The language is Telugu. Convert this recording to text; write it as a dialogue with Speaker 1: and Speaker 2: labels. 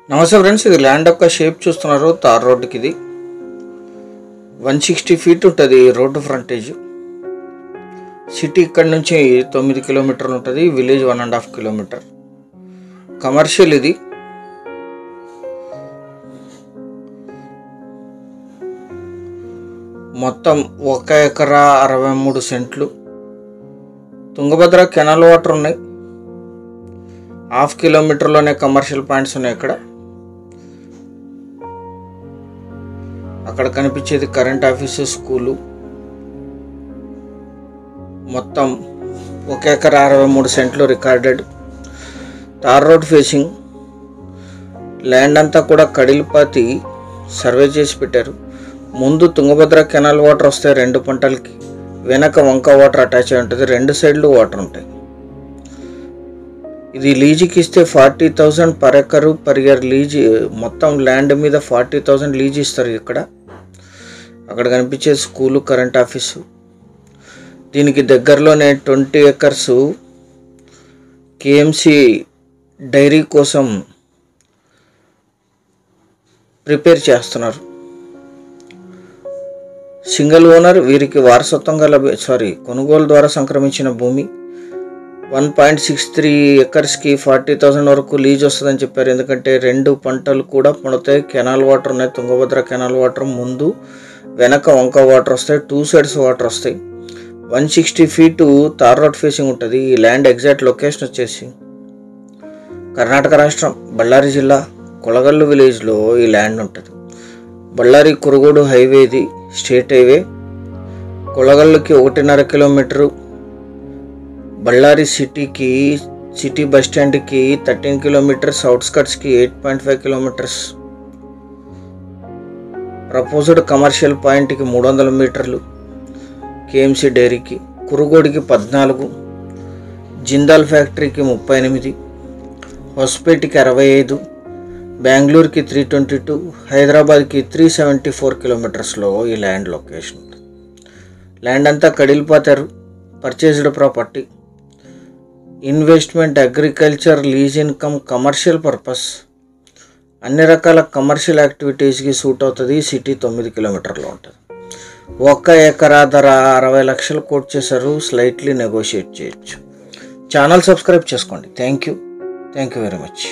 Speaker 1: నమస్తే ఫ్రెండ్స్, ఇది ల్యాండ్ యొక్క షేప్ చూస్తున్నారు. తార్ రోడ్డుకి ఇది 160 ఫీట్ ఉంటుంది రోడ్డు ఫ్రంటేజ్. సిటీ ఇక్కడ నుంచి 9 కిలోమీటర్లు ఉంటుంది, విలేజ్ 1.5 కిలోమీటర్. కమర్షియల్ ఇది. మొత్తం 1 ఎకరా 63 సెంట్లు. తుంగభద్ర కెనాల్ వాటర్ ఉన్నాయి. 1/2 కిలోమీటర్లోనే కమర్షియల్ పాయింట్స్ ఉన్నాయి. అక్కడ కనిపించేది కరెంట్ ఆఫీసు, స్కూలు. మొత్తం 1 ఎకరా 63 సెంట్లు recorded. Tar road facing. Land అంతా కూడా కడిలిపాతి సర్వే చేసి పెట్టారు. ముందు తుంగభద్ర కెనాల్ వాటర్ వస్తాయి 2 పంటలకి, వెనక వంక వాటర్ అటాచ్ అయి ఉంటుంది, 2 సైడ్లు వాటర్ ఉంటాయి. ఇది లీజుకి ఇస్తే 40,000 per acre per year lease. మొత్తం ల్యాండ్ మీద 40,000 లీజ్ ఇస్తారు. అక్కడ కనిపించే స్కూలు, కరెంట్ ఆఫీసు. దీనికి దగ్గరలోనే 20 ఎకర్స్ కేఎంసి డైరీ కోసం ప్రిపేర్ చేస్తున్నారు. Single owner. వీరికి వారసత్వంగా కొనుగోలు ద్వారా సంక్రమించిన భూమి. 1.63 ఎకర్స్కి 40,000 వరకు లీజ్ వస్తుందని చెప్పారు. ఎందుకంటే 2 పంటలు కూడా పండుతాయి. కెనాల్ వాటర్ ఉన్నాయి. తుంగభద్ర కెనాల్ వాటర్ ముందు, వెనక వంక వాటర్ వస్తాయి. 2 సైడ్స్ వాటర్ వస్తాయి. 160 ఫీటు తార్ రోడ్ ఫేసింగ్ ఉంటుంది. ఈ ల్యాండ్ ఎగ్జాక్ట్ లొకేషన్ వచ్చేసి కర్ణాటక రాష్ట్రం బళ్ళారి జిల్లా కొలగల్లు విలేజ్లో ఈ ల్యాండ్ ఉంటుంది. బళ్ళారి కురుగోడు హైవే ఇది, స్టేట్ హైవే. కొలగల్లుకి 1.5 కిలోమీటరు. బళ్ళారి సిటీ బస్ స్టాండ్కి 13 కిలోమీటర్స్. అవుట్స్కట్స్కి 8.5 కిలోమీటర్స్. ప్రపోజ్డ్ కమర్షియల్ పాయింట్కి 300 మీటర్లు. కేఎంసి డైరీకి, కురుగోడికి 14, జిందాల్ ఫ్యాక్టరీకి 38, హొస్పేట్కి 65, బెంగళూరుకి 322, హైదరాబాద్కి 374 కిలోమీటర్స్లో ఈ ల్యాండ్ లొకేషన్ ఉంటుంది. ల్యాండ్ అంతా కడిలిపోతారు. Purchased property. Investment, agriculture, lease income, commercial purpose, అన్ని రకాల కమర్షియల్ యాక్టివిటీస్కి సూట్ అవుతుంది. సిటీ 9 కిలోమీటర్లో ఉంటుంది. 1 ఎకరా ధర 60 లక్షలు కోట్ చేశారు. స్లైట్లీ నెగోషియేట్ చేయొచ్చు. ఛానల్ సబ్స్క్రైబ్ చేసుకోండి. Thank you very much.